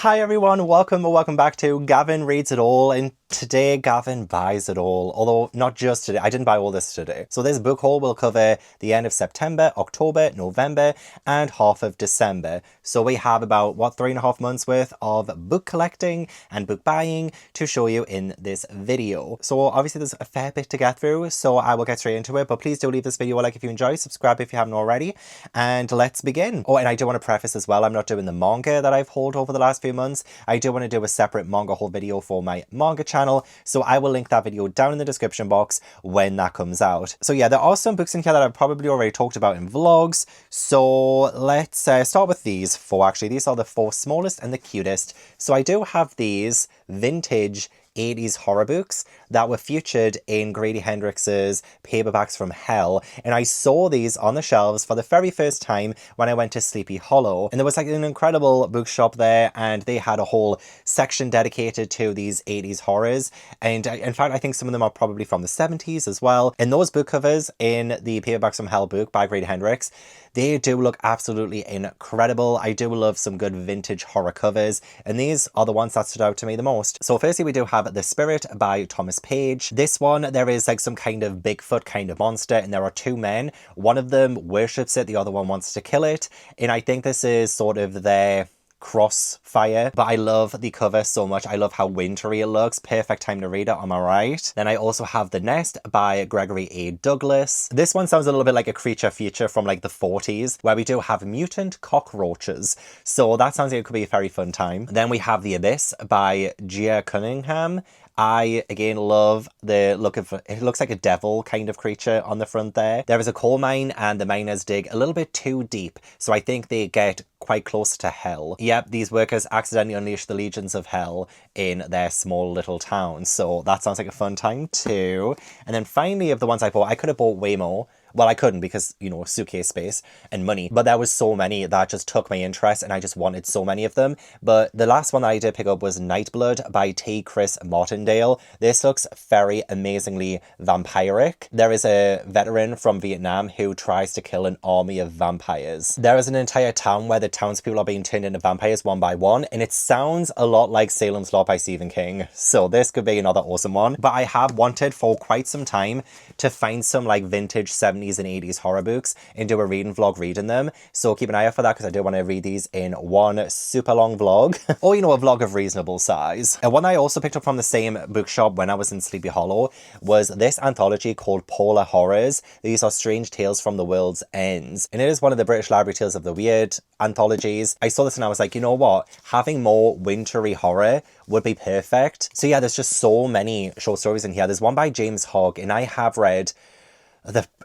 Hi everyone, welcome back to Gavin Reads It All, and today Gavin buys it all. Although not just today, I didn't buy all this today. So this book haul will cover the end of September, October, November, and half of December. So we have about, 3.5 months worth of book collecting and book buying to show you in this video. So obviously there's a fair bit to get through, so I will get straight into it, but please do leave this video a like if you enjoy, subscribe if you haven't already, and let's begin. Oh, and I do want to preface as well, I'm not doing the manga that I've hauled over the last few months. I do want to do a separate manga haul video for my manga channel, so I will link that video down in the description box when that comes out. So yeah, there are some books in here that I've probably already talked about in vlogs, so let's start with these four. Actually, these are the four smallest and the cutest. So I do have these vintage 80s horror books that were featured in Grady Hendrix's Paperbacks from Hell, and I saw these on the shelves for the very first time when I went to Sleepy Hollow, and there was like an incredible bookshop there, and they had a whole section dedicated to these 80s horrors, and in fact I think some of them are probably from the 70s as well. And those book covers in the Paperbacks from Hell book by Grady Hendrix, they do look absolutely incredible. I do love some good vintage horror covers, and these are the ones that stood out to me the most. So firstly we do have The Spirit by Thomas Page. This one, there is like some kind of Bigfoot kind of monster, and there are two men. One of them worships it, the other one wants to kill it, and I think this is sort of their crossfire, but I love the cover so much. I love how wintry it looks. Perfect time to read it, am I right? Then I also have The Nest by Gregory A. Douglas. This one sounds a little bit like a creature feature from like the 40s, where we do have mutant cockroaches, so that sounds like it could be a very fun time. Then we have The Abyss by Gia Cunningham. I, again, love the look of it. Looks like a devil kind of creature on the front there. There is a coal mine, and the miners dig a little bit too deep, so I think they get quite close to hell. Yep, these workers accidentally unleash the legions of hell in their small little town, so that sounds like a fun time too. And then finally, of the ones I bought, I could have bought way more. Well, I couldn't because, you know, suitcase space and money. But there was so many that just took my interest, and I just wanted so many of them. But the last one that I did pick up was Nightblood by T. Chris Martindale. This looks very amazingly vampiric. There is a veteran from Vietnam who tries to kill an army of vampires. There is an entire town where the townspeople are being turned into vampires one by one, and it sounds a lot like Salem's Lot by Stephen King. So this could be another awesome one. But I have wanted for quite some time to find some like vintage 70s and 80s horror books and do a reading vlog reading them, so keep an eye out for that, because I do want to read these in one super long vlog or, you know, a vlog of reasonable size. And one I also picked up from the same bookshop when I was in Sleepy Hollow was this anthology called Polar Horrors. These are strange tales from the world's ends, and it is one of the British Library Tales of the Weird anthologies. I saw this and I was like, you know what, having more wintry horror would be perfect. So yeah, there's just so many short stories in here. There's one by James Hogg, and I have read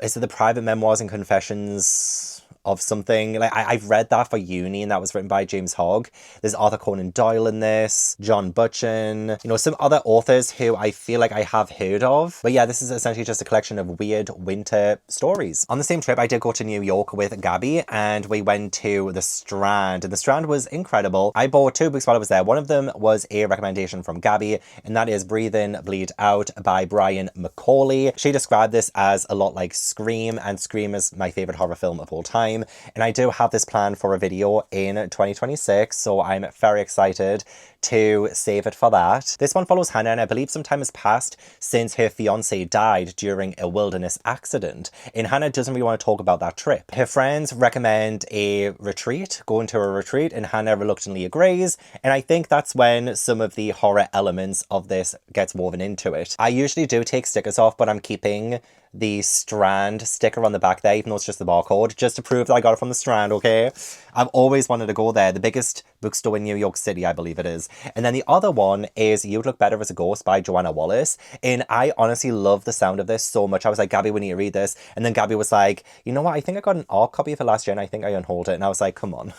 is it the Private Memoirs and Confessions of something? Like I've read that for uni, and that was written by James Hogg. There's Arthur Conan Doyle in this, John Butchan, you know, some other authors who I feel like I have heard of. But yeah, this is essentially just a collection of weird winter stories. On the same trip, I did go to New York with Gabby, and we went to the Strand, and the Strand was incredible. I bought two books while I was there. One of them was a recommendation from Gabby, and that is Breathe In, Bleed Out by Brian McCauley. She described this as a lot like Scream, and Scream is my favorite horror film of all time. And I do have this planned for a video in 2026, so I'm very excited to save it for that. This one follows Hannah, and I believe some time has passed since her fiance died during a wilderness accident, and Hannah doesn't really want to talk about that trip. Her friends recommend a retreat, going to a retreat, and Hannah reluctantly agrees, and I think that's when some of the horror elements of this gets woven into it. I usually do take stickers off, but I'm keeping the Strand sticker on the back there, even though it's just the barcode, just to prove that I got it from the Strand, okay? I've always wanted to go there. The biggest bookstore in New York City, I believe it is. And then the other one is You'd Look Better as a Ghost by Joanna Wallace. And I honestly love the sound of this so much. I was like, Gabby, we need to read this. And then Gabby was like, you know what? I think I got an ARC copy of it last year, and I think I unhauled it. And I was like, come on.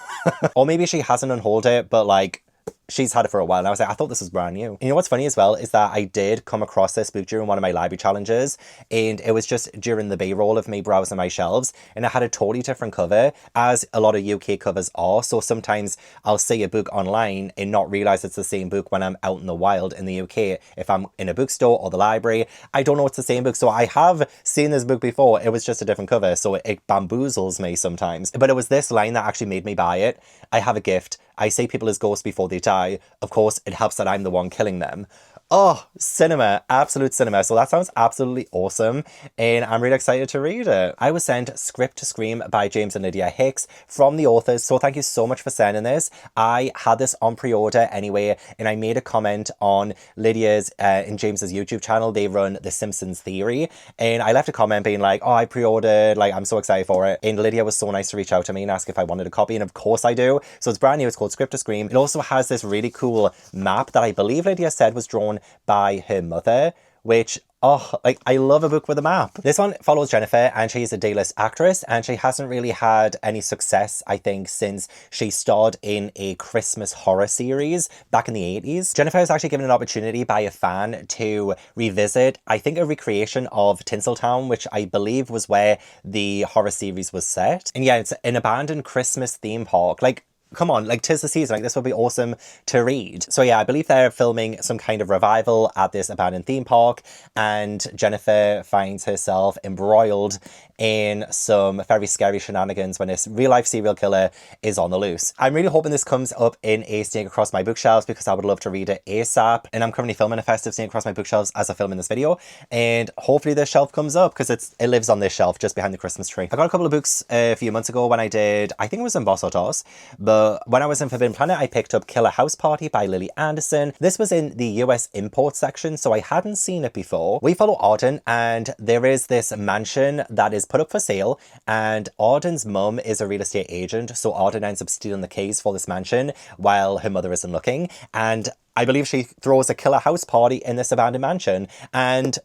Or maybe she hasn't unhauled it, but like, she's had it for a while, and I was like, I thought this was brand new. And you know what's funny as well is that I did come across this book during one of my library challenges, and it was just during the B-roll of me browsing my shelves, and it had a totally different cover, as a lot of UK covers are. So sometimes I'll see a book online and not realise it's the same book when I'm out in the wild in the UK. If I'm in a bookstore or the library, I don't know it's the same book. So I have seen this book before, it was just a different cover, so it bamboozles me sometimes. But it was this line that actually made me buy it. I have a gift. I see people as ghosts before they die. Of course, it helps that I'm the one killing them. Oh, cinema, absolute cinema. So that sounds absolutely awesome, and I'm really excited to read it. I was sent Script to Scream by James and Lydia Hicks from the authors, so thank you so much for sending this. I had this on pre-order anyway, and I made a comment on Lydia's and James's YouTube channel. They run The Simpsons Theory, and I left a comment being like, oh, I pre-ordered, like, I'm so excited for it. And Lydia was so nice to reach out to me and ask if I wanted a copy, and of course I do. So it's brand new, it's called Script to Scream. It also has this really cool map that I believe Lydia said was drawn by her mother, which, oh, like, I love a book with a map. This one follows Jennifer, and she's a D-list actress, and she hasn't really had any success, I think, since she starred in a Christmas horror series back in the 80s. Jennifer is actually given an opportunity by a fan to revisit, I think, a recreation of Tinseltown, which I believe was where the horror series was set. And yeah, it's an abandoned Christmas theme park. Like, come on, like, 'tis the season, like, this would be awesome to read. So yeah, I believe they're filming some kind of revival at this abandoned theme park, and Jennifer finds herself embroiled in some very scary shenanigans when this real-life serial killer is on the loose. I'm really hoping this comes up in a Sneak Across My Bookshelves, because I would love to read it ASAP, and I'm currently filming a festive Sneak Across My Bookshelves as I film in this video, and hopefully this shelf comes up, because it lives on this shelf just behind the Christmas tree. I got a couple of books a few months ago when I did, I think it was in Boss Autos, but when I was in Forbidden Planet, I picked up Killer House Party by Lily Anderson. This was in the US import section, so I hadn't seen it before. We follow Arden, and there is this mansion that is put up for sale, and Arden's mum is a real estate agent, so Arden ends up stealing the keys for this mansion while her mother isn't looking, and I believe she throws a killer house party in this abandoned mansion, and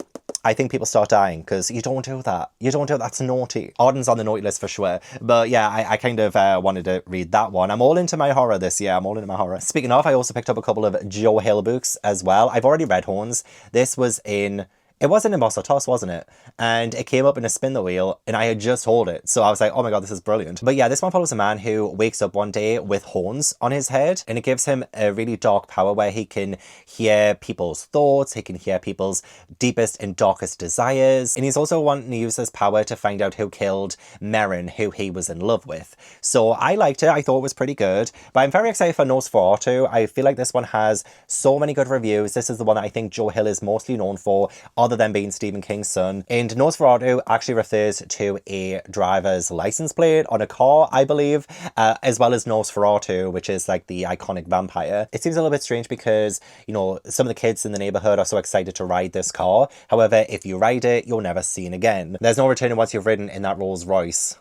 I think people start dying, because you don't do that. You don't do that. That's naughty. Arden's on the naughty list for sure. But yeah, I kind of wanted to read that one. I'm all into my horror this year. I'm all into my horror. Speaking of, I also picked up a couple of Joe Hill books as well. I've already read Horns. This was in... It wasn't in Boss or Toss, wasn't it? And it came up in a spin the wheel, and I had just hauled it. So I was like, oh my god, this is brilliant. But yeah, this one follows a man who wakes up one day with horns on his head, and it gives him a really dark power where he can hear people's thoughts, he can hear people's deepest and darkest desires. And he's also wanting to use this power to find out who killed Merrin, who he was in love with. So I liked it. I thought it was pretty good. But I'm very excited for Nosferatu. I feel like this one has so many good reviews. This is the one that I think Joe Hill is mostly known for, other than being Stephen King's son. And Nosferatu actually refers to a driver's license plate on a car, I believe, as well as Nosferatu, which is like the iconic vampire. It seems a little bit strange because, you know, some of the kids in the neighborhood are so excited to ride this car. However, if you ride it, you'll never see it again. There's no returning once you've ridden in that Rolls Royce.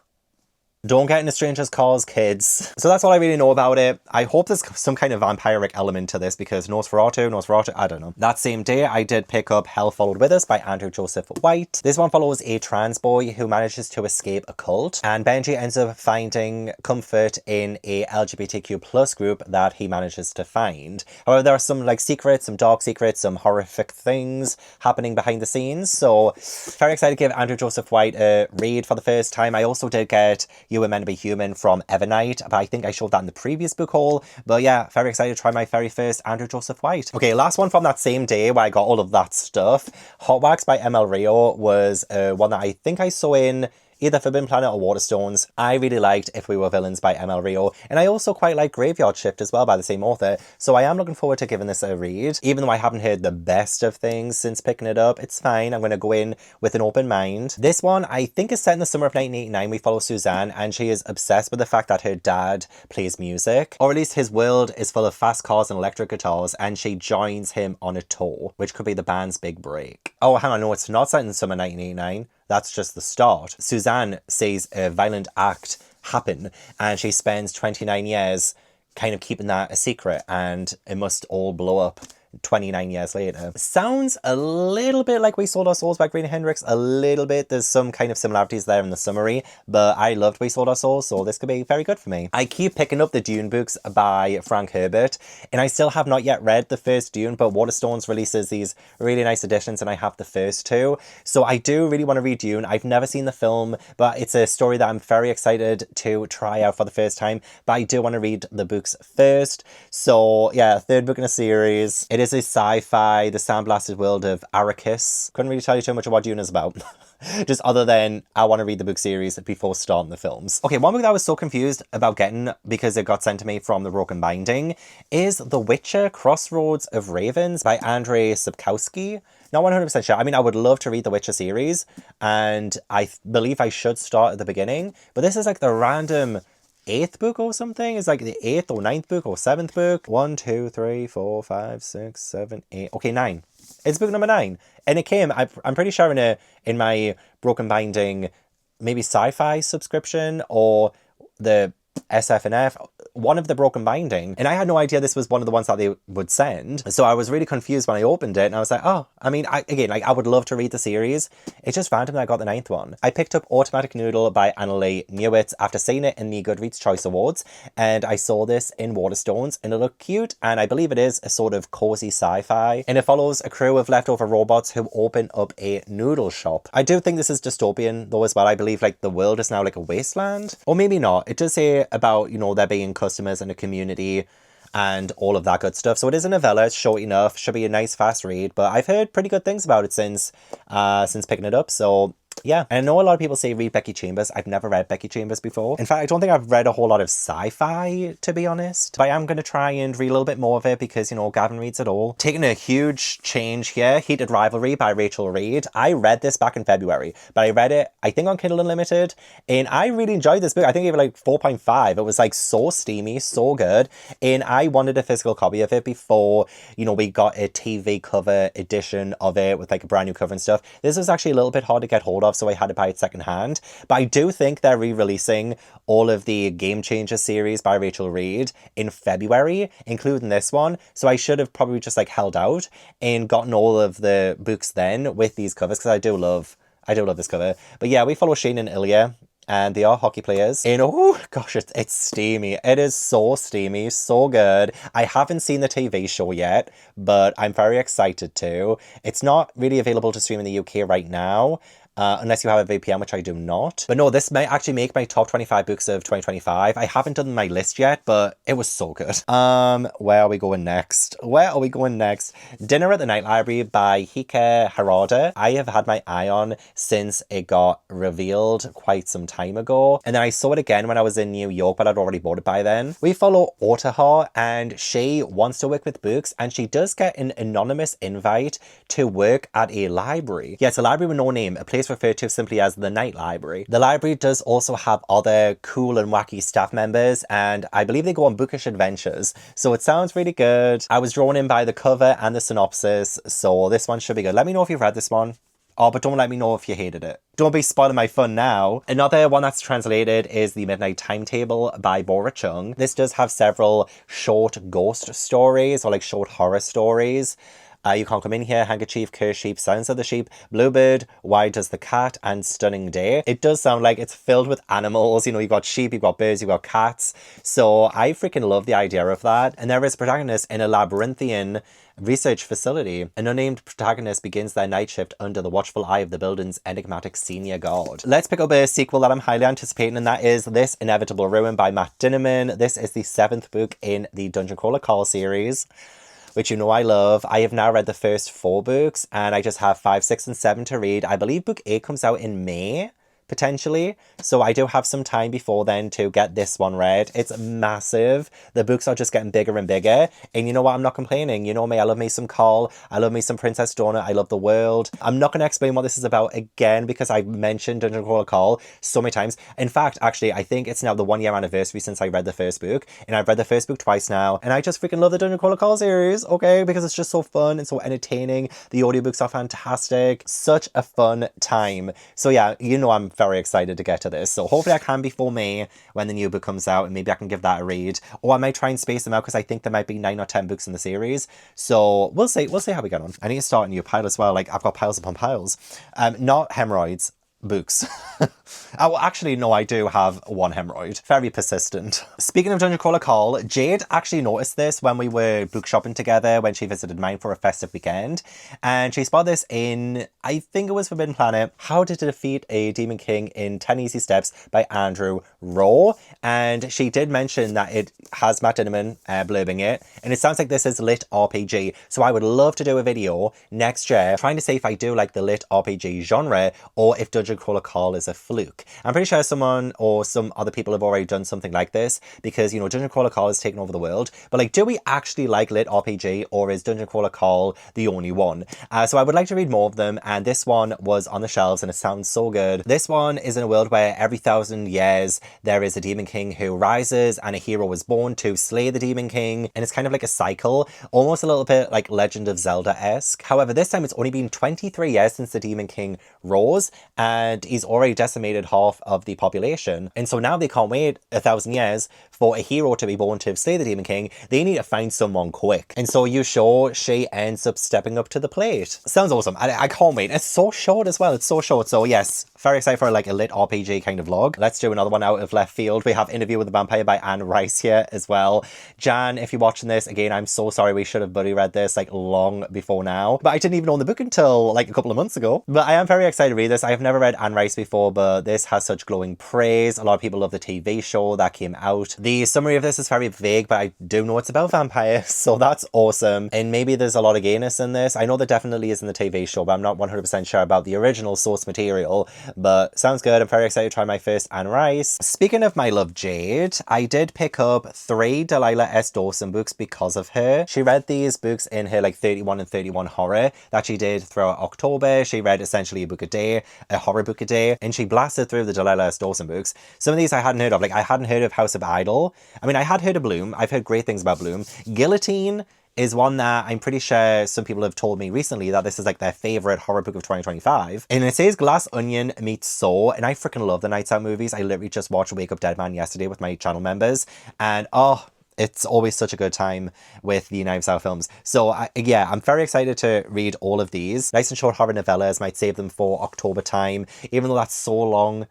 Don't get into strangers' cars, kids. So that's all I really know about it. I hope there's some kind of vampiric element to this, because Nosferatu, I don't know. That same day, I did pick up Hell Followed With Us by Andrew Joseph White. This one follows a trans boy who manages to escape a cult, and Benji ends up finding comfort in a LGBTQ plus group that he manages to find. However, there are some like secrets, some dark secrets, some horrific things happening behind the scenes. So very excited to give Andrew Joseph White a read for the first time. I also did get You Were Meant to Be Human from Evernight, but I think I showed that in the previous book haul. But yeah, very excited to try my very first Andrew Joseph White. Okay, last one from that same day where I got all of that stuff. Hot Wax by ML Rio was one that I think I saw in either Forbidden Planet or Waterstones. I really liked If We Were Villains by ML Rio, and I also quite like Graveyard Shift as well by the same author, so I am looking forward to giving this a read. Even though I haven't heard the best of things since picking it up, it's fine. I'm going to go in with an open mind. This one, I think, is set in the summer of 1989. We follow Suzanne, and she is obsessed with the fact that her dad plays music, or at least his world is full of fast cars and electric guitars, and she joins him on a tour, which could be the band's big break. Oh, hang on, no, it's not set in the summer 1989. That's just the start. Suzanne sees a violent act happen, and she spends 29 years kind of keeping that a secret, and it must all blow up 29 years later. Sounds a little bit like We Sold Our Souls by Green Hendrix, a little bit. There's some kind of similarities there in the summary, but I loved We Sold Our Souls, so this could be very good for me. I keep picking up the Dune books by Frank Herbert, and I still have not yet read the first Dune, but Waterstones releases these really nice editions, and I have the first two. So I do really want to read Dune. I've never seen the film, but it's a story that I'm very excited to try out for the first time, but I do want to read the books first. So yeah, third book in a series. It is is a sci-fi, the sandblasted world of Arrakis. Couldn't really tell you too much of what Dune is about. Just other than I want to read the book series before starting the films. Okay, one book that I was so confused about getting because it got sent to me from the Broken Binding is The Witcher Crossroads of Ravens by Andrzej Sapkowski. Not 100% sure. I mean, I would love to read the Witcher series, and I believe I should start at the beginning, but this is like the random 8th book or something. It's like the 8th or 9th book or 7th book. 1, 2, 3, 4, 5, 6, 7, 8. Okay, 9. It's book number 9. And it came, I'm pretty sure in my Broken Binding, maybe sci-fi subscription or the SF&F, one of the Broken Binding, and I had no idea this was one of the ones that they would send. So I was really confused when I opened it, and I was like, oh, I mean, I would love to read the series. It's just random that I got the 9th one. I picked up Automatic Noodle by Annalee Newitz after seeing it in the Goodreads Choice Awards, and I saw this in Waterstones, and it looked cute, and I believe it is a sort of cozy sci-fi, and it follows a crew of leftover robots who open up a noodle shop. I do think this is dystopian, though, as well. I believe, like, the world is now, like, a wasteland. Or maybe not. It does say about, you know, there being customers in a community and all of that good stuff. So it is a novella. It's short enough. Should be a nice, fast read. But I've heard pretty good things about it since picking it up. So yeah, and I know a lot of people say read Becky Chambers. I've never read Becky Chambers before. In fact, I don't think I've read a whole lot of sci-fi, to be honest. But I am going to try and read a little bit more of it because, you know, Gavin reads it all. Taking a huge change here, Heated Rivalry by Rachel Reid. I read this back in February, but I read it, I think, on Kindle Unlimited, and I really enjoyed this book. I think I gave it like 4.5. It was like so steamy, so good, and I wanted a physical copy of it before, you know, we got a TV cover edition of it with like a brand new cover and stuff. This was actually a little bit hard to get hold of, so I had to buy it secondhand. But I do think they're re-releasing all of the Game Changer series by Rachel Reid in February, including this one. So I should have probably just like held out and gotten all of the books then with these covers, because I do love this cover. But yeah, we follow Shane and Ilya, and they are hockey players. And oh gosh, it's steamy. It is so steamy, so good. I haven't seen the TV show yet, but I'm very excited to. It's not really available to stream in the UK right now, unless you have a VPN, which I do not. But no, this might actually make my top 25 books of 2025. I haven't done my list yet, but it was so good. Where are we going next? Dinner at the Night Library by Hika Harada. I have had my eye on since it got revealed quite some time ago. And then I saw it again when I was in New York, but I'd already bought it by then. We follow Otaha, and she wants to work with books, and she does get an anonymous invite to work at a library. Yeah, it's a library with no name, a place referred to simply as the Night Library. The library does also have other cool and wacky staff members, and I believe they go on bookish adventures. So it sounds really good. I was drawn in by the cover and the synopsis, so this one should be good. Let me know if you've read this one. Oh, but don't let me know if you hated it. Don't be spoiling my fun now. Another one that's translated is The Midnight Timetable by Bora Chung. This does have several short ghost stories, or like short horror stories. You Can't Come In Here, Handkerchief, Cursed Sheep, Silence of the Sheep, Bluebird, Why Does the Cat, and Stunning Day. It does sound like it's filled with animals. You know, you've got sheep, you've got birds, you've got cats. So I freaking love the idea of that. And there is a protagonist in a labyrinthian research facility. An unnamed protagonist begins their night shift under the watchful eye of the building's enigmatic senior guard. Let's pick up a sequel that I'm highly anticipating, and that is This Inevitable Ruin by Matt Dinnerman. This is the 7th book in the Dungeon Crawler Call series, which you know I love. I have now read the first 4 books, and I just have 5, 6, and 7 to read. I believe book 8 comes out in May, potentially. So I do have some time before then to get this one read. It's massive. The books are just getting bigger and bigger. And you know what? I'm not complaining. You know me. I love me some Carl. I love me some Princess Donut. I love the world. I'm not going to explain what this is about again because I mentioned Dungeon Crawler Carl so many times. In fact, actually, I think it's now the 1-year anniversary since I read the first book. And I've read the first book twice now. And I just freaking love the Dungeon Crawler Carl series, okay? Because it's just so fun and so entertaining. The audiobooks are fantastic. Such a fun time. So yeah, you know I'm very excited to get to this. So hopefully I can before May when the new book comes out, and maybe I can give that a read. Or I might try and space them out because I think there might be 9 or 10 books in the series. So we'll see how we get on. I need to start a new pile as well. Like I've got piles upon piles. Not hemorrhoids, books. Oh, well, actually, no, I do have one hemorrhoid. Very persistent. Speaking of Dungeon Crawler Call, Jade actually noticed this when we were book shopping together when she visited mine for a festive weekend. And she spotted this in, I think it was Forbidden Planet, How to Defeat a Demon King in 10 Easy Steps by Andrew Rowe. And she did mention that it has Matt Dinneman blurbing it. And it sounds like this is lit RPG. So I would love to do a video next year trying to see if I do like the lit RPG genre or if Dungeon Crawler Call is a fluke. I'm pretty sure someone or some other people have already done something like this because, you know, Dungeon Crawler Call has taken over the world. But like, do we actually like lit RPG or is Dungeon Crawler Call the only one? So I would like to read more of them, and this one was on the shelves and it sounds so good. This one is in a world where every 1,000 years there is a demon king who rises and a hero is born to slay the demon king, and it's kind of like a cycle, almost a little bit like Legend of Zelda-esque. However, this time it's only been 23 years since the demon king rose and he's already decimated half of the population, and so now they can't wait 1,000 years for a hero to be born to slay the demon king. They need to find someone quick, and so you show she ends up stepping up to the plate. Sounds awesome. I can't wait. It's so short as well. It's so short. So yes, very excited for like a lit RPG kind of vlog. Let's do another one out of left field. We have Interview with the Vampire by Anne Rice here as well. Jan, if you're watching this, again, I'm so sorry. We should have buddy read this like long before now, but I didn't even own the book until like a couple of months ago. But I am very excited to read this. I have never read Anne Rice before, but this has such glowing praise. A lot of people love the TV show that came out. The summary of this is very vague, but I do know it's about vampires, so that's awesome. And maybe there's a lot of gayness in this. I know there definitely is in the TV show, but I'm not 100% sure about the original source material, but sounds good. I'm very excited to try my first Anne Rice. Speaking of my love Jade, I did pick up 3 Delilah S. Dawson books because of her. She read these books in her like 31 and 31 horror that she did throughout October. She read essentially a book a day, a horror book a day, and she blasted through the Delilah S. Dawson books. Some of these I hadn't heard of. Like, I hadn't heard of House of Idol. I mean, I had heard of Bloom. I've heard great things about Bloom. Guillotine is one that I'm pretty sure some people have told me recently that this is like their favourite horror book of 2025. And it says Glass Onion meets Saw, and I freaking love the Nights Out movies. I literally just watched Wake Up Dead Man yesterday with my channel members, and oh, it's always such a good time with the Knives Out films. So yeah, I'm very excited to read all of these. Nice and short horror novellas, might save them for October time, even though that's so long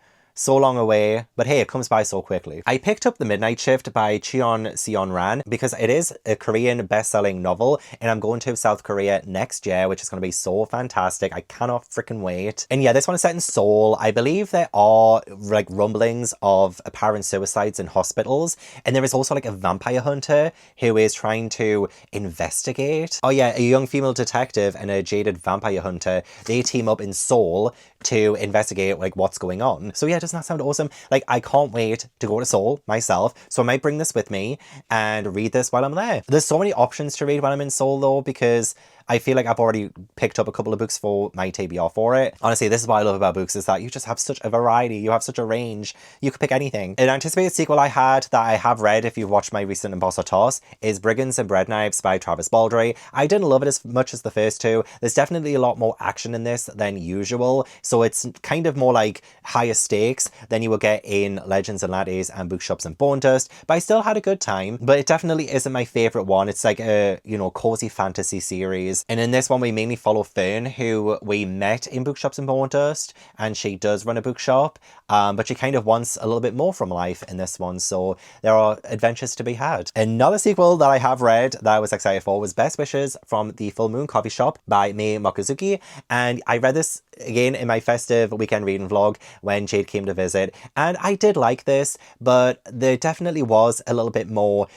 away, but hey, it comes by so quickly. I picked up The Midnight Shift by Cheon Seon-ran because it is a Korean best-selling novel, and I'm going to South Korea next year, which is going to be so fantastic. I cannot freaking wait. And yeah, this one is set in Seoul. I believe there are like rumblings of apparent suicides in hospitals, and there is also like a vampire hunter who is trying to investigate. Oh yeah, a young female detective and a jaded vampire hunter, they team up in Seoul to investigate like what's going on. So yeah, doesn't that sound awesome? Like, I can't wait to go to Seoul myself, so I might bring this with me and read this while I'm there. There's so many options to read when I'm in Seoul though, because I feel like I've already picked up a couple of books for my TBR for it. Honestly, this is what I love about books, is that you just have such a variety. You have such a range. You could pick anything. An anticipated sequel I had that I have read, if you've watched my recent Imposter Toss, is Brigands and Bread Knives by Travis Baldry. I didn't love it as much as the first two. There's definitely a lot more action in this than usual, so it's kind of more like higher stakes than you will get in Legends and Laddies and Bookshops and Bone Dust, but I still had a good time. But it definitely isn't my favourite one. It's like a, you know, cozy fantasy series. And in this one, we mainly follow Fern, who we met in Bookshops and Bone Dust, and she does run a bookshop, but she kind of wants a little bit more from life in this one, so there are adventures to be had. Another sequel that I have read that I was excited for was Best Wishes from the Full Moon Coffee Shop by Mei Mokuzuki, and I read this again in my festive weekend reading vlog when Jade came to visit, and I did like this, but there definitely was a little bit more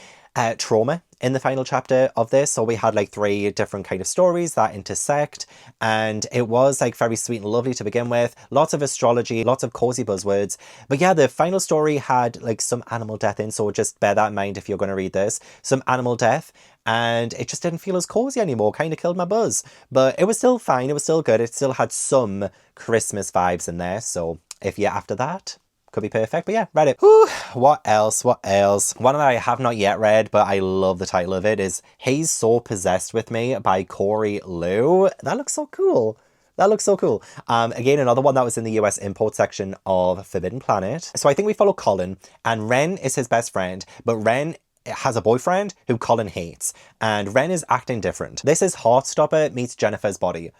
trauma in the final chapter of this. So we had like 3 different kind of stories that intersect, and it was like very sweet and lovely to begin with. Lots of astrology, lots of cozy buzzwords. But yeah, the final story had like some animal death in, so just bear that in mind if you're going to read this. Some animal death, and it just didn't feel as cozy anymore. Kind of killed my buzz. But it was still fine. It was still good. It still had some Christmas vibes in there. So if you're after that, could be perfect. But yeah, read it. Whew. What else? One that I have not yet read, but I love the title of it, is He's So Possessed With Me by Corey Liu. That looks so cool. That looks so cool. Again, another one that was in the US import section of Forbidden Planet. So I think we follow Colin, and Ren is his best friend, but Ren has a boyfriend who Colin hates, and Ren is acting different. This is Heartstopper meets Jennifer's Body.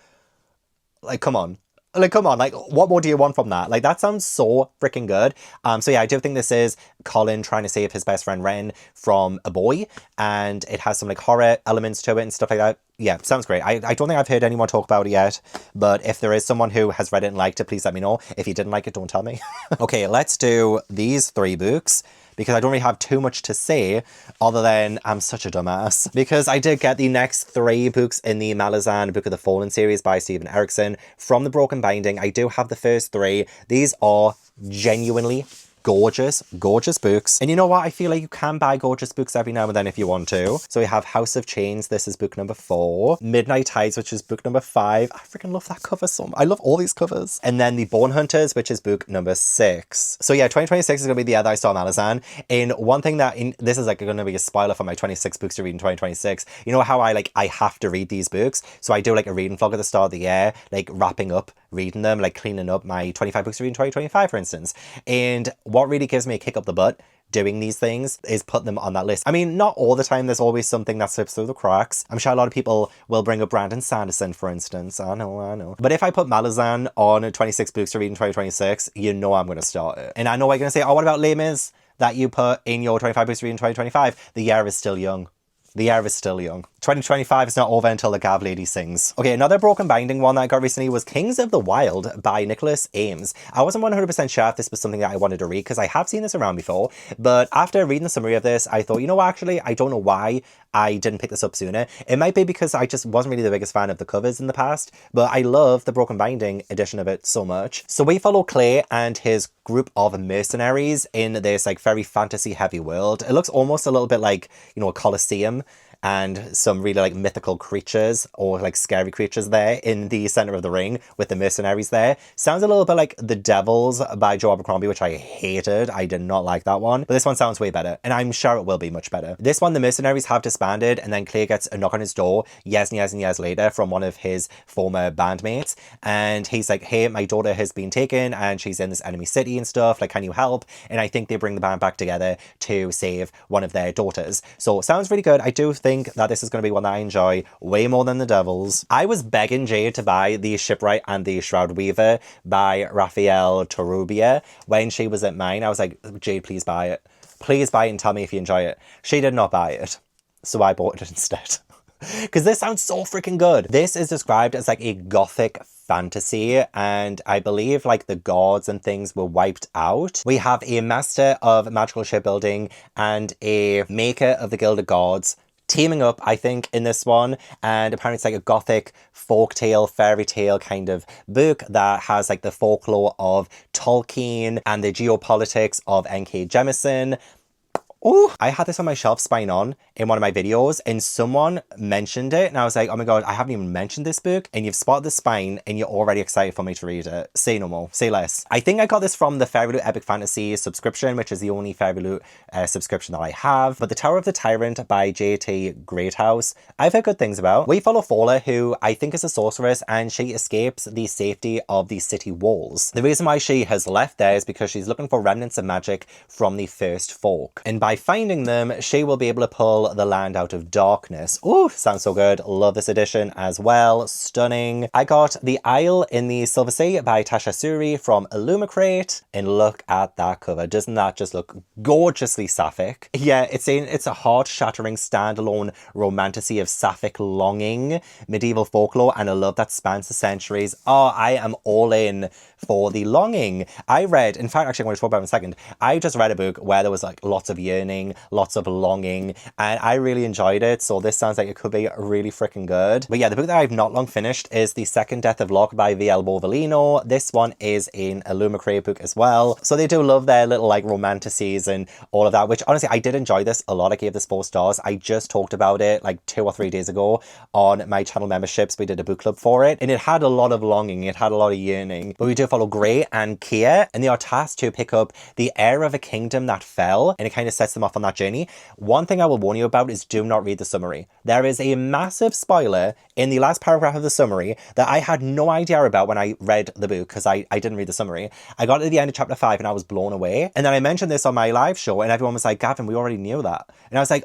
Like, come on. Like, come on, like, what more do you want from that? Like, that sounds so freaking good. So yeah, I do think this is Colin trying to save his best friend Ren from a boy, and it has some like horror elements to it and stuff like that. Yeah, sounds great. I don't think I've heard anyone talk about it yet, but if there is someone who has read it and liked it, please let me know. If you didn't like it, don't tell me. Okay, let's do these 3 books, because I don't really have too much to say other than I'm such a dumbass. Because I did get the next 3 books in the Malazan Book of the Fallen series by Stephen Erickson from the Broken Binding. I do have the first 3. These are genuinely gorgeous, gorgeous books. And you know what? I feel like you can buy gorgeous books every now and then if you want to. So we have House of Chains. This is book number 4. Midnight Tides, which is book number 5. I freaking love that cover so much. I love all these covers. And then The Bone Hunters, which is book number 6. So yeah, 2026 is going to be the year that I saw Malazan. And one thing that, this is like going to be a spoiler for my 26 books to read in 2026. You know how I have to read these books? So I do like a reading vlog at the start of the year, like wrapping up reading them, like cleaning up my 25 books to read in 2025, for instance. And what really gives me a kick up the butt doing these things is putting them on that list. I mean, not all the time. There's always something that slips through the cracks. I'm sure a lot of people will bring up Brandon Sanderson, for instance. I know. But if I put Malazan on 26 books to read in 2026, you know I'm going to start it. And I know I'm going to say, oh, what about Les Mis that you put in your 25 books to read in 2025? The year is still young. The year is still young. 2025 is not over until the Gav lady sings. Okay, another Broken Binding one that I got recently was Kings of the Wild by Nicholas Ames. I wasn't 100% sure if this was something that I wanted to read because I have seen this around before, but after reading the summary of this, I thought, you know what, actually, I don't know why I didn't pick this up sooner. It might be because I just wasn't really the biggest fan of the covers in the past, but I love the Broken Binding edition of it so much. So we follow Clay and his group of mercenaries in this like very fantasy heavy world. It looks almost a little bit like, you know, a Colosseum and some really like mythical creatures or like scary creatures there in the center of the ring with the mercenaries there. Sounds a little bit like The Devils by Joe Abercrombie, which I hated. I did not like that one, but this one sounds way better, and I'm sure it will be much better. This one, the mercenaries have disbanded, and then Clay gets a knock on his door years and years and years later from one of his former bandmates, and he's like, hey, my daughter has been taken and she's in this enemy city and stuff, like, can you help? And I think they bring the band back together to save one of their daughters. So sounds really good. I do think that this is going to be one that I enjoy way more than The Devils. I was begging Jade to buy The Shipwright and the Shroud Weaver by Raphael Torrubia when she was at mine. I was like, Jade, please buy it. Please buy it and tell me if you enjoy it. She did not buy it, so I bought it instead. Because this sounds so freaking good. This is described as like a gothic fantasy, and I believe like the gods and things were wiped out. We have a master of magical shipbuilding and a maker of the Guild of Gods teaming up, I think, in this one, and apparently it's like a gothic folktale, fairy tale kind of book that has like the folklore of Tolkien and the geopolitics of N.K. Jemisin. Oh, I had this on my shelf spine on in one of my videos, and someone mentioned it, and I was like, oh my god, I haven't even mentioned this book, and you've spotted the spine, and you're already excited for me to read it. Say no more, say less. I think I got this from the Fairy Loot Epic Fantasy subscription, which is the only Fairy Loot subscription that I have, but The Tower of the Tyrant by J.T. Greathouse, I've heard good things about. We follow Fowler, who I think is a sorceress, and she escapes the safety of the city walls. The reason why she has left there is because she's looking for remnants of magic from the First Folk, and by finding them, she will be able to pull the land out of darkness. Oh, sounds so good. Love this edition as well. Stunning. I got The Isle in the Silver Sea by Tasha Suri from Illumicrate, and look at that cover. Doesn't that just look gorgeously sapphic? Yeah, it's a heart-shattering standalone romantasy of sapphic longing, medieval folklore, and a love that spans the centuries. Oh, I am all in for the longing. I read, in fact, actually I'm going to talk about it in a second. I just read a book where there was like lots of yearning, lots of longing, and I really enjoyed it, so this sounds like it could be really freaking good. But yeah, the book that I've not long finished is The Second Death of Locke by V.L. Bovalino. This one is an Illumicrate book as well, so they do love their little like romantasies and all of that, which honestly I did enjoy this a lot. I gave this 4 stars. I just talked about it like 2 or 3 days ago on my channel memberships. We did a book club for it, and it had a lot of longing, it had a lot of yearning. But we do follow Gray and Kia, and they are tasked to pick up the heir of a kingdom that fell, and it kind of sets them off on that journey. One thing I will warn you about is do not read the summary. There is a massive spoiler in the last paragraph of the summary that I had no idea about when I read the book, because I didn't read the summary. I got to the end of chapter 5 and I was blown away, and then I mentioned this on my live show and everyone was like, Gavin, we already knew that. And I was like,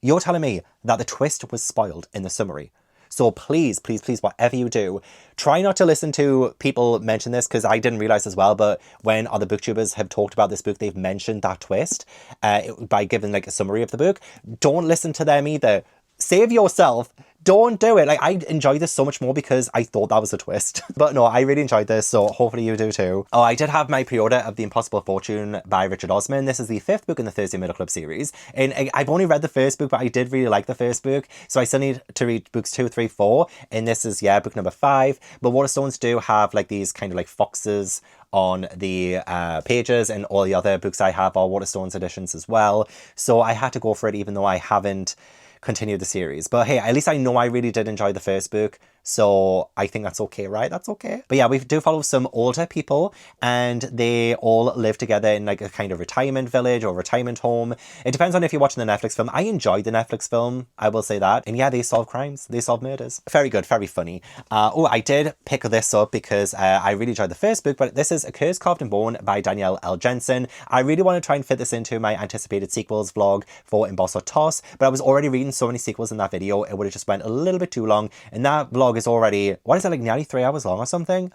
you're telling me that the twist was spoiled in the summary? So please, please, please, whatever you do, try not to listen to people mention this, because I didn't realize as well, but when other booktubers have talked about this book, they've mentioned that twist by giving like a summary of the book. Don't listen to them either. Save yourself. Don't do it. Like, I enjoyed this so much more because I thought that was a twist. But no, I really enjoyed this, so hopefully you do too. Oh, I did have my pre-order of The Impossible Fortune by Richard Osman. This is the 5th book in the Thursday Middle Club series. And I've only read the first book, but I did really like the first book. So I still need to read books 2, 3, 4. And this is, yeah, book number 5. But Waterstones do have like these kind of like foxes on the pages, and all the other books I have are Waterstones editions as well. So I had to go for it, even though I haven't continue the series. But hey, at least I know I really did enjoy the first book, so I think that's okay, right? That's okay. But yeah, we do follow some older people, and they all live together in like a kind of retirement village or retirement home. It depends on if you're watching the Netflix film. I enjoyed the Netflix film, I will say that. And yeah, they solve crimes, they solve murders. Very good, very funny. Oh, I did pick this up because I really enjoyed the first book, but this is A Curse Carved in Bone by Danielle L. Jensen. I really want to try and fit this into my anticipated sequels vlog for Emboss or Toss, but I was already reading so many sequels in that video, it would have just went a little bit too long, and that vlog is already, what is it, like nearly 3 hours long or something?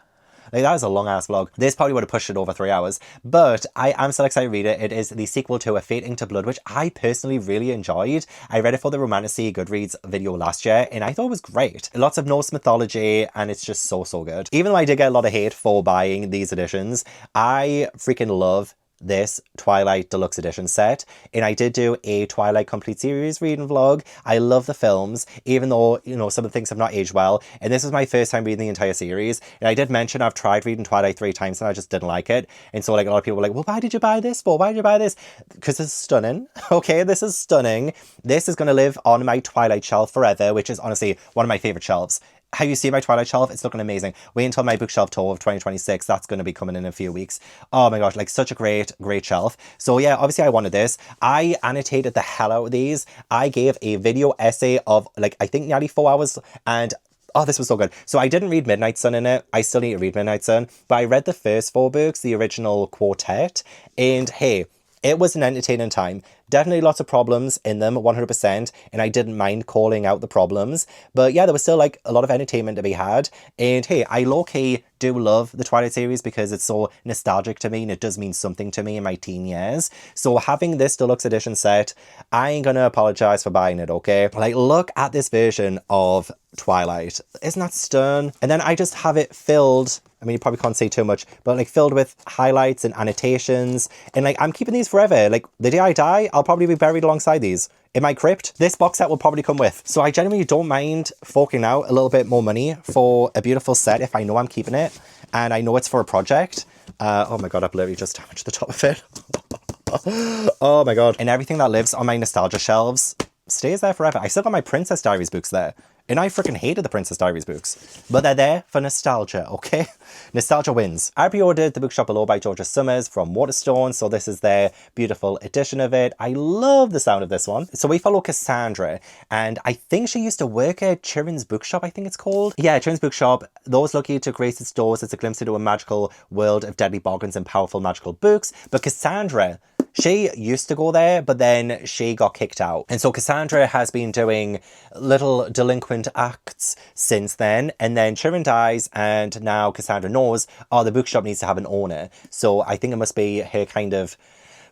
Like, that is a long ass vlog. This probably would have pushed it over 3 hours, but I am still excited to read it. It is the sequel to A Fate Inked to Blood, which I personally really enjoyed. I read it for the Romantasy Goodreads video last year, and I thought it was great. Lots of Norse mythology, and it's just so, so good. Even though I did get a lot of hate for buying these editions, I freaking love this Twilight Deluxe Edition set, and I did do a Twilight Complete Series reading vlog. I love the films, even though, you know, some of the things have not aged well, and this was my first time reading the entire series, and I did mention I've tried reading Twilight 3 times and I just didn't like it, and so like a lot of people were like, well, why did you buy this for? Why did you buy this? Because it's stunning. Okay, this is stunning. This is going to live on my Twilight shelf forever, which is honestly one of my favorite shelves. Have you seen my Twilight shelf? It's looking amazing. Wait until my bookshelf tour of 2026. That's going to be coming in a few weeks. Oh my gosh, like such a great, great shelf. So yeah, obviously I wanted this. I annotated the hell out of these. I gave a video essay of like, I think nearly 4 hours, and oh, this was so good. So I didn't read Midnight Sun in it. I still need to read Midnight Sun, but I read the first 4 books, the original quartet, and hey, it was an entertaining time. Definitely lots of problems in them, 100%, and I didn't mind calling out the problems. But yeah, there was still like a lot of entertainment to be had. And hey, I low-key do love the Twilight series because it's so nostalgic to me, and it does mean something to me in my teen years. So having this deluxe edition set, I ain't gonna apologize for buying it, okay? Like, look at this version of Twilight. Isn't that stern? And then I just have it filled, I mean, you probably can't see too much, but like filled with highlights and annotations. And like, I'm keeping these forever. Like, the day I die, I'll probably be buried alongside these in my crypt. This box set will probably come with. So I genuinely don't mind forking out a little bit more money for a beautiful set if I know I'm keeping it and I know it's for a project. Oh my god, I've literally just damaged the top of it. Oh my god. And everything that lives on my nostalgia shelves stays there forever. I still got my Princess Diaries books there. And I freaking hated the Princess Diaries books. But they're there for nostalgia, okay? Nostalgia wins. I pre-ordered The Bookshop Below by Georgia Summers from Waterstones, so this is their beautiful edition of it. I love the sound of this one. So we follow Cassandra, and I think she used to work at Chirin's Bookshop, I think it's called. Yeah, Chirin's Bookshop. Those lucky to grace its doors, it's a glimpse into a magical world of deadly bargains and powerful magical books. But Cassandra, she used to go there, but then she got kicked out. And so Cassandra has been doing little delinquent acts since then. And then Chirin dies, and now Cassandra knows, oh, the bookshop needs to have an owner. So I think it must be her kind of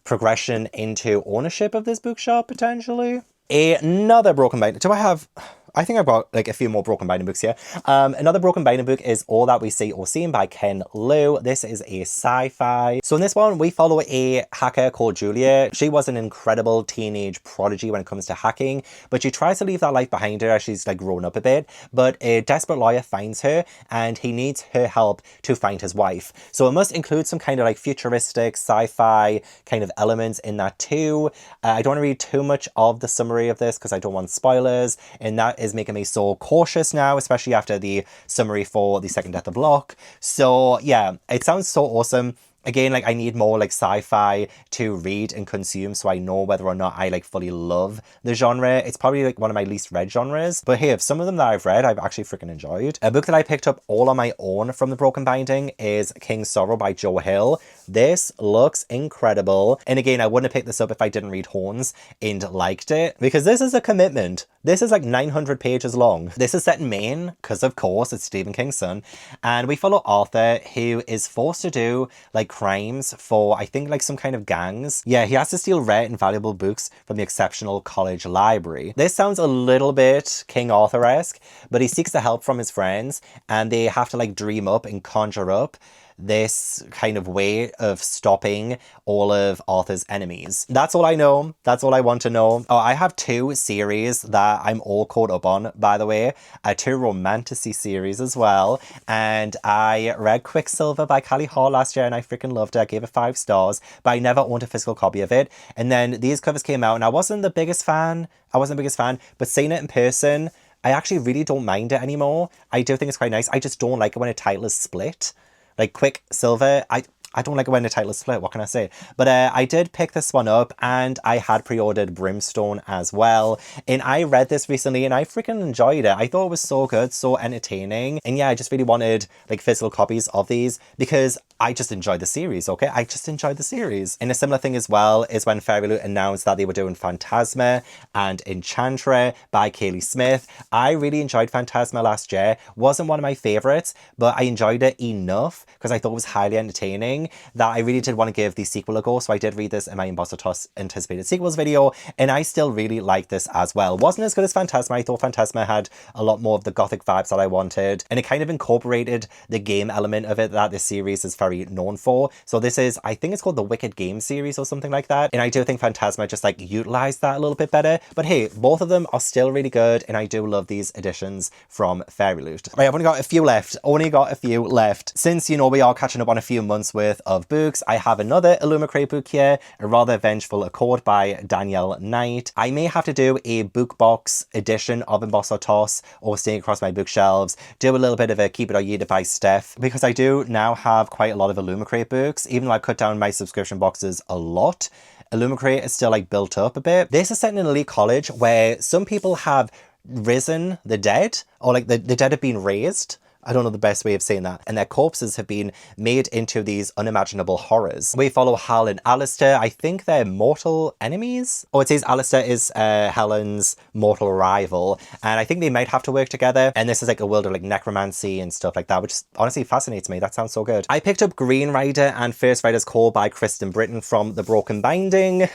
progression into ownership of this bookshop, potentially. Another Broken Binding. Do I have... I think I've got like a few more Broken Binding books here. Another Broken Binding book is All That We See or Seen by Ken Liu. This is a sci-fi. So in this one, we follow a hacker called Julia. She was an incredible teenage prodigy when it comes to hacking, but she tries to leave that life behind her as she's like grown up a bit. But a desperate lawyer finds her, and he needs her help to find his wife. So it must include some kind of like futuristic sci-fi kind of elements in that too. I don't want to read too much of the summary of this because I don't want spoilers, and that is making me so cautious now, especially after the summary for The Second Death of Locke. So yeah, it sounds so awesome. Again, like I need more like sci-fi to read and consume so I know whether or not I like fully love the genre. It's probably like one of my least read genres. But hey, if some of them that I've read, I've actually freaking enjoyed. A book that I picked up all on my own from the Broken Binding is King's Sorrow by Joe Hill. This looks incredible. And again, I wouldn't have picked this up if I didn't read Horns and liked it, because this is a commitment. This is like 900 pages long. This is set in Maine, because of course it's Stephen King's son. And we follow Arthur, who is forced to do like crimes for, I think, like some kind of gangs. Yeah, he has to steal rare and valuable books from the exceptional college library. This sounds a little bit King Arthur-esque, but he seeks the help from his friends and they have to like dream up and conjure up this kind of way of stopping all of Arthur's enemies. That's all I know. That's all I want to know. Oh, I have 2 series that I'm all caught up on, by the way. 2 romantasy series as well. And I read Quicksilver by Callie Hall last year and I freaking loved it. I gave it 5 stars, but I never owned a physical copy of it. And then these covers came out and I wasn't the biggest fan. But seeing it in person, I actually really don't mind it anymore. I do think it's quite nice. I just don't like it when a title is split. Like Quicksilver, I don't like it when the title is split, what can I say? But I did pick this one up and I had pre-ordered Brimstone as well. And I read this recently and I freaking enjoyed it. I thought it was so good, so entertaining. And yeah, I just really wanted like physical copies of these because I just enjoyed the series, okay? I just enjoyed the series. And a similar thing as well is when Fairyloot announced that they were doing Phantasma and Enchantra by Kaylee Smith. I really enjoyed Phantasma last year. Wasn't one of my favorites, but I enjoyed it enough because I thought it was highly entertaining that I really did want to give the sequel a go. So I did read this in my Imposter Toss anticipated sequels video, and I still really like this as well. Wasn't as good as Phantasma. I thought Phantasma had a lot more of the gothic vibes that I wanted, and it kind of incorporated the game element of it that this series is very known for. So this is, I think it's called the Wicked Game series or something like that, and I do think Phantasma just like utilized that a little bit better. But hey, both of them are still really good, and I do love these editions from Fairyloot. Right, I've only got a few left. Since, you know, we are catching up on a few months worth of books, I have another Illumicrate book here, A Rather Vengeful Accord by Danielle Knight. I may have to do a book box edition of Emboss or Toss or Staying Across My Bookshelves, do a little bit of a keep it or yeet it by Steph, because I do now have quite a lot of Illumicrate books. Even though I cut down my subscription boxes a lot, Illumicrate is still like built up a bit. This is set in an elite college where some people have risen the dead, or like the dead have been raised. I don't know the best way of saying that. And their corpses have been made into these unimaginable horrors. We follow Hal and Alistair. I think they're mortal enemies. Oh, it says Alistair is Helen's mortal rival. And I think they might have to work together. And this is like a world of like necromancy and stuff like that, which honestly fascinates me. That sounds so good. I picked up Green Rider and First Rider's Call by Kristen Britton from The Broken Binding.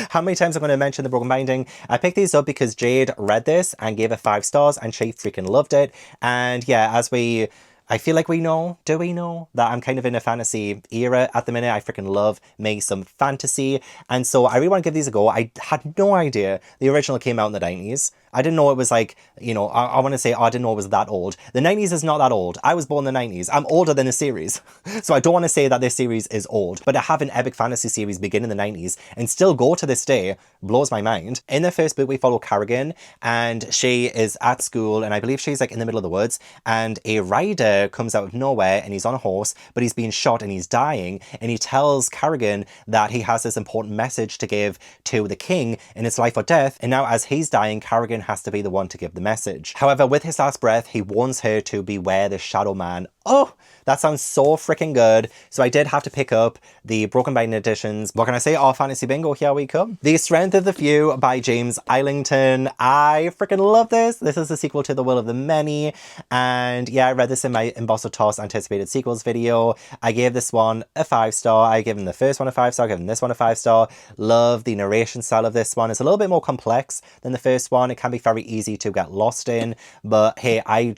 How many times I'm going to mention The Broken Binding? I picked these up because Jade read this and gave it 5 stars and she freaking loved it. And yeah, I feel like do we know that I'm kind of in a fantasy era at the minute. I freaking love me some fantasy. And so I really want to give these a go. I had no idea the original came out in the 90s. I didn't know it was like, you know, I want to say, I didn't know it was that old. The 90s is not that old. I was born in the 90s. I'm older than the series. So I don't want to say that this series is old, but to have an epic fantasy series begin in the 90s and still go to this day blows my mind. In the first book, we follow Carrigan, and she is at school, and I believe she's like in the middle of the woods, and a rider comes out of nowhere, and he's on a horse, but he's being shot and he's dying, and he tells Carrigan that he has this important message to give to the king in his life or death, and now as he's dying, Carrigan has to be the one to give the message. However, with his last breath, he warns her to beware the Shadow Man. Oh, that sounds so freaking good. So I did have to pick up the Broken Binding editions. What can I say? Our fantasy bingo, here we come. The Strength of the Few by James Islington. I freaking love this. This is the sequel to The Will of the Many. And yeah, I read this in my Emboss or Toss anticipated sequels video. I gave this one a 5 star. I given the first one a 5 star. I given this one a 5 star. Love the narration style of this one. It's a little bit more complex than the first one. It can be very easy to get lost in. But hey, I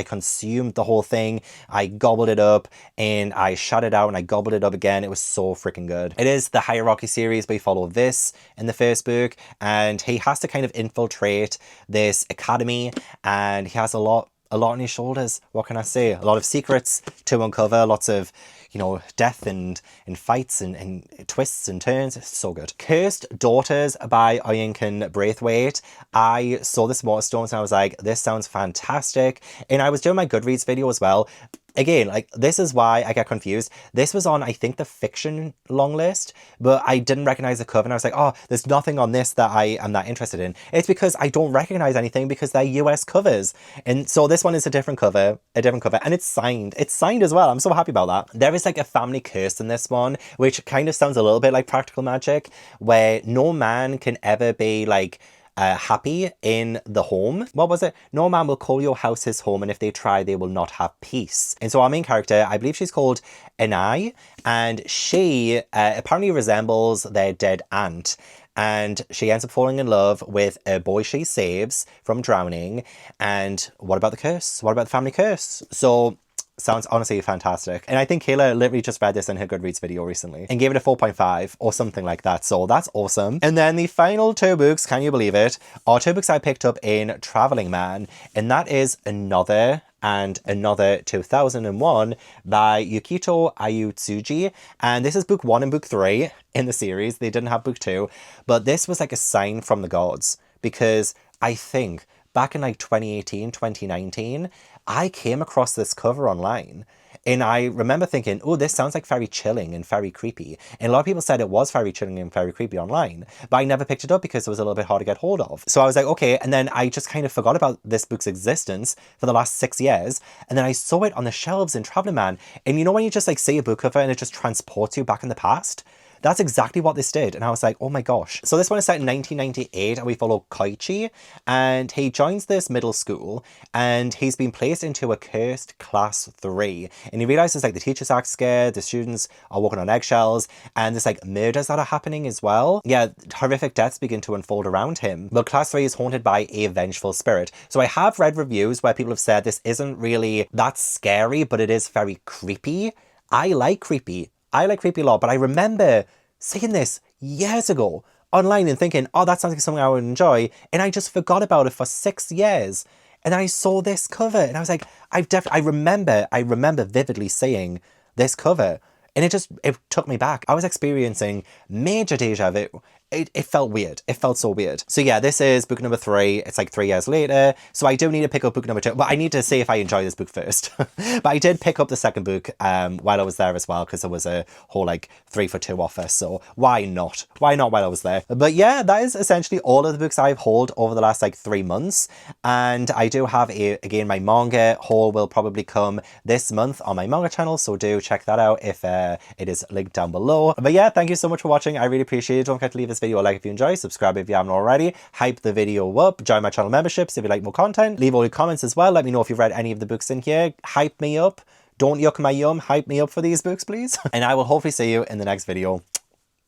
consumed the whole thing. I gobbled it up and I shut it out and I gobbled it up again. It was so freaking good. It is the Hierarchy series. We follow this in the first book, and he has to kind of infiltrate this academy, and he has a lot on his shoulders. What can I say? A lot of secrets to uncover, lots of, you know, death and fights and twists and turns. It's so good. Cursed Daughters by Oyenkan Braithwaite. I saw this Waterstones and I was like, this sounds fantastic. And I was doing my Goodreads video as well. Again, like, this is why I get confused. This was on, I think, the fiction long list, but I didn't recognize the cover and I was like, oh, there's nothing on this that I am that interested in. It's because I don't recognize anything because they're US covers. And so this one is a different cover, and it's signed. It's signed as well. I'm so happy about that. There is like a family curse in this one, which kind of sounds a little bit like Practical Magic, where no man can ever be like happy in the home. What was it? No man will call your house his home, and if they try, they will not have peace. And so our main character, I believe she's called Enai, and she apparently resembles their dead aunt. And she ends up falling in love with a boy she saves from drowning. And what about the curse? What about the family curse? So sounds honestly fantastic. And I think Kayla literally just read this in her Goodreads video recently and gave it a 4.5 or something like that. So that's awesome. And then the final two books, can you believe it, are two books I picked up in Traveling Man. And that is Another and Another 2001 by Yukito Ayutsuji. And this is book 1 and book 3 in the series. They didn't have book 2, but this was like a sign from the gods, because I think back in like 2018, 2019, I came across this cover online and I remember thinking, oh, this sounds like very chilling and very creepy. And a lot of people said it was very chilling and very creepy online, but I never picked it up because it was a little bit hard to get hold of. So I was like, okay. And then I just kind of forgot about this book's existence for the last 6 years. And then I saw it on the shelves in Traveling Man. And you know when you just like see a book cover and it just transports you back in the past? That's exactly what this did. And I was like, oh my gosh. So this one is set in 1998 and we follow Koichi, and he joins this middle school and he's been placed into a cursed class 3. And he realizes like the teachers act scared, the students are walking on eggshells, and there's like murders that are happening as well. Yeah, horrific deaths begin to unfold around him. But class 3 is haunted by a vengeful spirit. So I have read reviews where people have said this isn't really that scary, but it is very creepy. I like creepy a lot, but I remember seeing this years ago online and thinking, oh, that sounds like something I would enjoy. And I just forgot about it for 6 years. And then I saw this cover and I was like, I remember vividly seeing this cover. And it took me back. I was experiencing major deja vu. It felt weird. It felt so weird. So yeah, this is book number 3. It's like 3 years later. So I do need to pick up book number 2. But I need to see if I enjoy this book first. But I did pick up the second book while I was there as well, because there was a whole like 3 for 2 offer. So why not? Why not while I was there? But yeah, that is essentially all of the books I've hauled over the last like 3 months. And I do have again, my manga haul will probably come this month on my manga channel. So do check that out if it is linked down below. But yeah, thank you so much for watching. I really appreciate it. Don't forget to leave this video a like if you enjoy, subscribe if you haven't already, hype the video up, join my channel memberships if you like more content, leave all your comments as well, let me know if you've read any of the books in here, hype me up, don't yuck my yum, hype me up for these books please, and I will hopefully see you in the next video.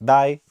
Bye.